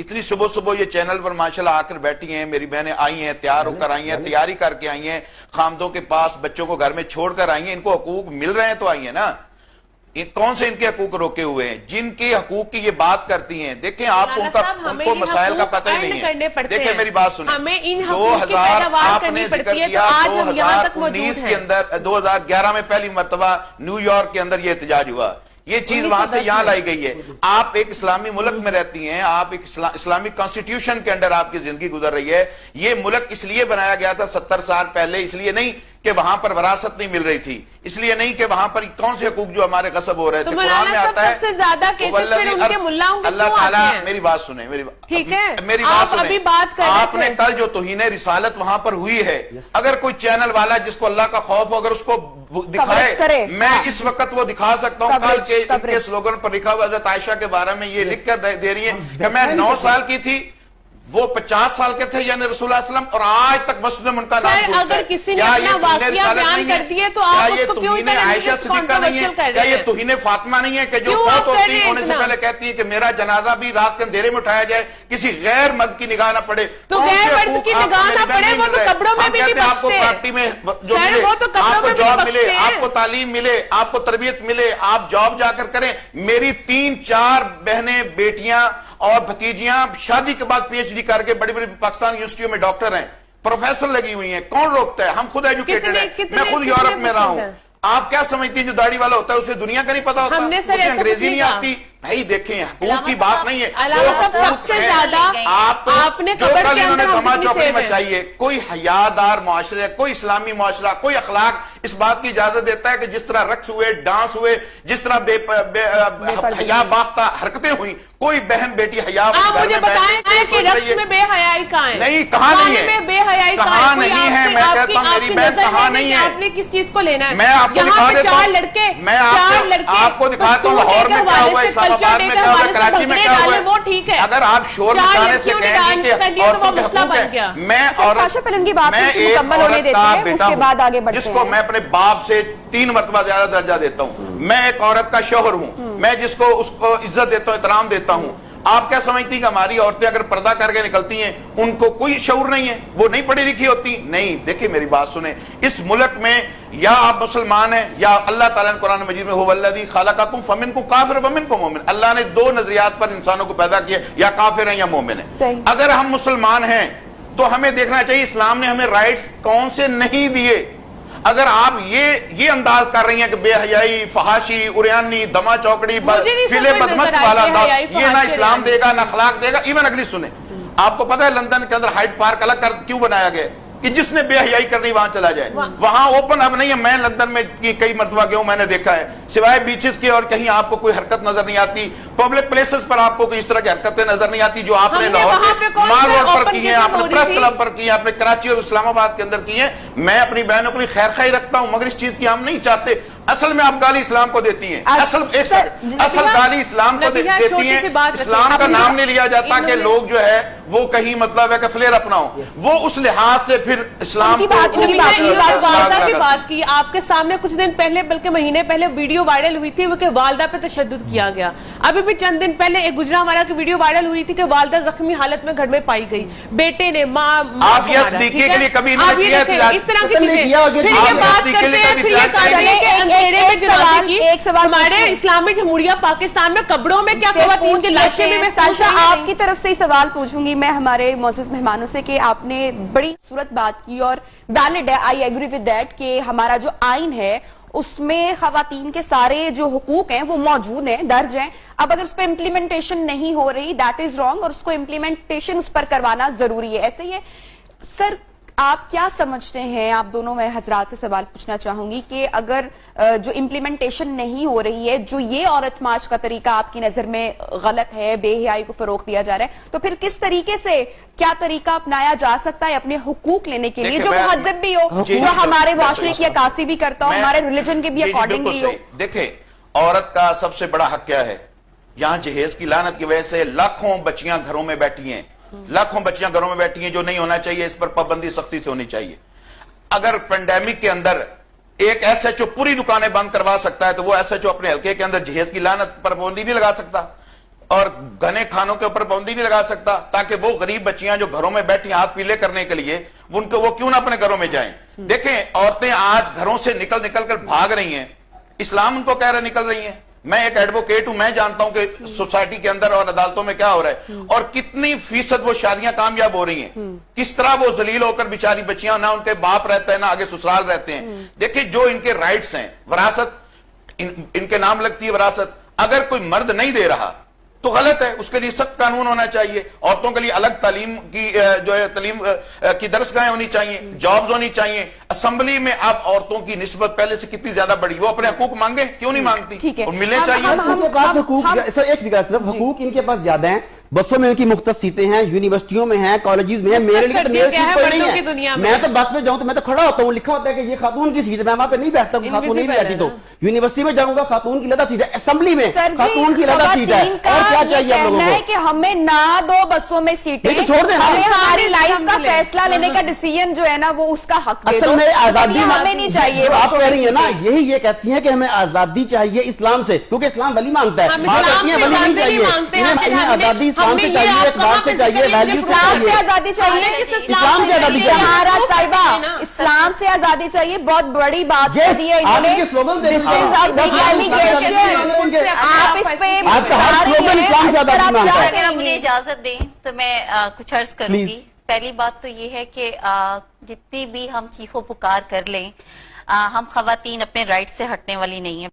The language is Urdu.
اتنی صبح صبح یہ چینل پر ماشاءاللہ آ کر بیٹھی ہیں، میری بہنیں آئی ہیں، تیار ہو کر آئی ہیں، تیاری کر کے آئی ہیں، خامدوں کے پاس بچوں کو گھر میں چھوڑ کر آئی ہیں، ان کو حقوق مل رہے ہیں تو آئی ہیں نا. کون سے ان کے حقوق روکے ہوئے ہیں؟ جن کے حقوق کی یہ بات کرتی ہیں. دیکھیں آپ ان کو مسائل کا پتہ ہی نہیں ہے. دیکھیں میری بات سنیں، 2000 آپ نے ذکر کیا 2019 کے اندر، 2011 میں پہلی مرتبہ نیو یارک کے اندر یہ احتجاج ہوا. یہ چیز وہاں سے یہاں لائی گئی ہے. آپ ایک اسلامی ملک میں رہتی ہیں، آپ ایک اسلامی کانسٹیٹیوشن کے اندر آپ کی زندگی گزر رہی ہے. یہ ملک اس لیے بنایا گیا تھا 70 سال پہلے، اس لیے نہیں کہ وہاں پر وراثت نہیں مل رہی تھی، اس لیے نہیں کہ وہاں پر کون سے حقوق جو ہمارے غصب ہو رہے تھے. قرآن میں آتا ہے اللہ تعالیٰ، میری بات سنیں، میری بات سنیں. آپ نے کل جو توہین رسالت وہاں پر ہوئی ہے، اگر کوئی چینل والا جس کو اللہ کا خوف ہو اگر اس کو دکھائے، میں اس وقت وہ دکھا سکتا ہوں. کل کے ان کے سلوگن پر لکھا ہوا حضرت عائشہ کے بارے میں یہ لکھ کر دے رہی ہیں کہ میں 9 سال کی تھی، وہ 50 سال کے تھے یعنی رسول اللہ صلی اللہ علیہ وسلم، اور آج تک مسجد میں ان کا نام پوچھتا ہے. اگر کسی نے اپنا واقعہ بیان کر دیے تو آپ اس کو کیوں توہین عائشہ صدیقہ نہیں ہے؟ کیا یہ توہین فاطمہ نہیں ہے کہ جو فوت ہوتی ہونے سے پہلے کہتی ہے کہ میرا جنازہ بھی رات کے اندھیرے میں اٹھایا جائے، کسی غیر مرد کی نگاہ نہ پڑے؟ تو غیر مرد کی نگاہ نہ پڑے، وہ تو قبروں میں بھی نہیں بخشتے. آپ کو پراپرٹی میں جو ملے، آپ کو جاب ملے، آپ کو تعلیم ملے، آپ کو تربیت ملے، آپ جاب جا کر کریں. میری 3-4 بہنیں، بیٹیاں اور بھتیجیاں شادی کے بعد پی ایچ ڈی کر کے بڑی بڑی پاکستان یونیورسٹیوں میں ڈاکٹر ہیں، پروفیسر لگی ہوئی ہیں. کون روکتا ہے؟ ہم خود ایجوکیٹڈ ہیں. میں خود یورپ میں رہا ہوں. آپ کیا سمجھتی ہیں جو داڑھی والا ہوتا ہے اسے دنیا کا نہیں پتا ہوتا، اسے انگریزی نہیں آتی؟ بھائی دیکھیں، حقوق کی بات نہیں ہے. سب سے زیادہ آپ نے جو کل انہوں نے دھما چوکڑی مچائی ہے، کوئی حیادار معاشرے، کوئی اسلامی معاشرہ، کوئی اخلاق اس بات کی اجازت دیتا ہے کہ جس طرح رقص ہوئے، ڈانس ہوئے، جس طرح حیا باختہ حرکتیں ہوئی، کوئی بہن بیٹی حیا آپ مجھے بتائیں کہ رقص میں بے حیائی کہاں ہے؟ نہیں، کہاں نہیں ہے، بے حیائی کہاں نہیں ہے. میں کہتا ہوں میری بہن کہاں نہیں ہے. آپ نے کس چیز کو لینا ہے؟ میں آپ کو دکھا دیتا ہوں، میں آپ کو دکھاتا ہوں لاہور میں کیا ہوا، اسلام آباد میں کیا ہوا، کراچی میں کیا ہوا. وہ ٹھیک ہے، اگر آپ شور مچانے سے کہیں گے کہ عورتوں کے حقوق ہیں، میں ایک عورت کا بیٹا ہوں جس کو میں اپنے باپ سے 3 مرتبہ زیادہ درجہ دیتا ہوں. میں ایک عورت کا شوہر ہوں، میں جس کو اس کو عزت دیتا ہوں، احترام دیتا ہوں. آپ کیا سمجھتی کہ ہماری عورتیں اگر پردہ کر کے نکلتی ہیں ان کو کوئی شعور نہیں ہے، وہ نہیں پڑھی لکھی ہوتی؟ نہیں. دیکھیں میری بات سنیں، اس ملک میں یا آپ مسلمان ہیں یا اللہ تعالیٰ نے قرآن مجید میں هو الذی خلقکم فمنکم کافر ومنکم مومن، اللہ نے 2 نظریات پر انسانوں کو پیدا کیا، یا کافر ہیں یا مومن ہیں. اگر ہم مسلمان ہیں تو ہمیں دیکھنا چاہیے اسلام نے ہمیں رائٹس کون سے نہیں دیے. اگر آپ یہ انداز کر رہی ہیں کہ بے حیائی، فحاشی، اریانی، دما چوکڑی، فیلے بدمست والا انداز، یہ نہ اسلام دے گا نہ اخلاق دے گا. ایون اگلی سنیں، آپ کو پتہ ہے لندن کے اندر ہائیڈ پارک الگ کر کیوں بنایا گیا کہ جس نے بے حیائی کرنی وہاں چلا جائے؟ وہاں اوپن اب نہیں ہے. میں لندن میں کئی مرتبہ گیا ہوں، میں نے دیکھا ہے سوائے بیچز کے اور کہیں آپ کو کوئی حرکت نظر نہیں آتی. پبلک پلیسز پر آپ کو کوئی اس طرح کی حرکتیں نظر نہیں آتی جو آپ نے لاہور کے مال روڈ پر کی ہیں، آپ نے پریس کلب پر کی ہیں، آپ نے کراچی اور اسلام آباد کے اندر کی ہیں. میں اپنی بہنوں کے لیے خیر خواہی رکھتا ہوں، مگر اس چیز کی ہم نہیں چاہتے. اصل میں آپ گالی اسلام کو دیتی ہیں، اصل گالی اسلام کو دیتی ہیں. اسلام کا نام نہیں لیا جاتا کہ لوگ جو ہے وہ کہیں مطلب ہے کہ فلیر اپنا ہو، وہ اس لحاظ سے پھر اسلام والدہ کی بات کی آپ کے سامنے کچھ دن پہلے، بلکہ مہینے پہلے ویڈیو وائرل ہوئی تھی وہ کہ والدہ پہ تشدد کیا گیا. ابھی بھی چند دن پہلے ایک گجرانوالہ کی ویڈیو وائرل ہوئی تھی کہ والدہ زخمی حالت میں گھر میں پائی گئی، بیٹے نے ماں آفیہ صدیقی کے لیے کبھی نہیں کیا تھا اس طرح کی چیزیں. پھر یہ بات کرتے ہیں، پھر یہ کہا جائے کہ اندھیرے میں جنازے کی ہمارے اسلامی جمہوریہ پاکستان میں قبروں میں کیا خواتین کی لاشیں میں محفوظ ہیں. آپ کی طرف سے ہی سوال پوچھوں گی میں ہمارے معزز مہمانوں سے کہ آپ نے بڑی خوبصورت بات کی اور ویلڈ ہے، آئی ایگری ود دیٹ، کہ ہمارا جو آئین ہے اس میں خواتین کے سارے جو حقوق ہیں وہ موجود ہیں، درج ہیں. اب اگر اس پہ امپلیمنٹیشن نہیں ہو رہی دیٹ از رانگ، اور اس کو امپلیمنٹیشن اس پر کروانا ضروری ہے. ایسے ہی ہے سر، آپ کیا سمجھتے ہیں؟ آپ دونوں میں حضرات سے سوال پوچھنا چاہوں گی کہ اگر جو امپلیمنٹیشن نہیں ہو رہی ہے، جو یہ عورت مارچ کا طریقہ آپ کی نظر میں غلط ہے، بے حیائی کو فروغ دیا جا رہا ہے، تو پھر کس طریقے سے کیا طریقہ اپنایا جا سکتا ہے اپنے حقوق لینے کے لیے جو مہذب بھی ہو، جو ہمارے معاشرے کی عکاسی بھی کرتا ہو، ہمارے ریلیجن کے بھی اکارڈنگلی ہو؟ دیکھیں، عورت کا سب سے بڑا حق کیا ہے؟ یہاں جہیز کی لعنت کی وجہ سے لاکھوں بچیاں گھروں میں بیٹھی ہیں، لاکھوں بچیاں گھروں میں بیٹھی ہیں جو نہیں ہونا چاہیے. اس پر پابندی سختی سے ہونی چاہیے. اگر پینڈیمک کے اندر ایک ایس ایچ او پوری دکانیں بند کروا سکتا ہے تو وہ ایس ایچ او اپنے حلقے کے اندر جہیز کی لعنت پر پابندی نہیں لگا سکتا. اور گھنے کھانوں کے اوپر پابندی نہیں لگا سکتا تاکہ وہ غریب بچیاں جو گھروں میں بیٹھی ہاتھ پیلے کرنے کے لیے وہ کیوں نہ اپنے گھروں میں جائیں؟ دیکھیں عورتیں آج گھروں سے نکل کر بھاگ رہی ہیں، اسلام ان کو کہہ رہا نکل رہی ہیں۔ میں ایک ایڈوکیٹ ہوں، میں جانتا ہوں کہ سوسائٹی کے اندر اور عدالتوں میں کیا ہو رہا ہے اور کتنی فیصد وہ شادیاں کامیاب ہو رہی ہیں، کس طرح وہ ذلیل ہو کر بیچاری بچیاں، نہ ان کے باپ رہتا ہے نہ آگے سسرال رہتے ہیں۔ دیکھیں جو ان کے رائٹس ہیں، وراثت ان کے نام لگتی ہے وراثت، اگر کوئی مرد نہیں دے رہا تو غلط ہے، اس کے لیے سخت قانون ہونا چاہیے۔ عورتوں کے لیے الگ تعلیم کی جو ہے تعلیم کی درسگاہیں ہونی چاہیے، جابز ہونی چاہیے۔ اسمبلی میں اب عورتوں کی نسبت پہلے سے کتنی زیادہ بڑی، وہ اپنے حقوق مانگیں، کیوں نہیں مانگتی؟ اور ملنے چاہیے۔ ان کے پاس حقوق، سر ایک فکر صرف حقوق ان کے پاس زیادہ ہیں، بسوں میں ان کی مختص سیٹیں ہیں، یونیورسٹیوں میں ہیں، کالجز میں ہیں، میرے لیے تو میری سیٹ کوئی نہیں ہے۔ میں تو بس میں جاؤں تو میں تو کھڑا ہوتا ہوں، لکھا ہوتا ہے کہ یہ خاتون کی سیٹ ہے، میں وہاں پہ نہیں بیٹھتا ہوں، خاتون نہیں بیٹھی تو یونیورسٹی میں جاؤں گا خاتون کی علیحدہ سیٹ ہے، اسمبلی میں خاتون کی علیحدہ سیٹ ہے، اور کیا چاہیے ہم لوگوں کو؟ کہ ہمیں نہ دو بسوں میں سیٹیں، چھوڑ دیں، ہمیں ہماری لائف کا فیصلہ لینے کا ڈیسیژن جو ہے نا وہ اس کا حق دے دو۔ اصل میں آزادی ہمیں نہیں چاہیے، آپ کہہ رہی ہیں نا، یہی یہ کہتی ہیں کہ ہمیں آزادی چاہیے اسلام سے، کیونکہ اسلام ولی مانگتا ہے، ماں کہتی ہیں ولی نہیں چاہیے، انہیں آزادی اسلام سے چاہیے، اقدار سے چاہیے، ویلیو سے اسلام سے چاہیے، آزادی چاہیے، اسلام سے آزادی چاہیے۔ مہاراج صاحبہ اسلام سے آزادی چاہیے، بہت بڑی بات کر دی ہے انہوں نے۔ آپ اس پہ اگر آپ مجھے اجازت دیں تو میں کچھ عرض کروں گی۔ پہلی بات تو یہ ہے کہ جتنی بھی ہم چیخو پکار کر لیں، ہم خواتین اپنے رائٹ سے ہٹنے والی نہیں ہیں۔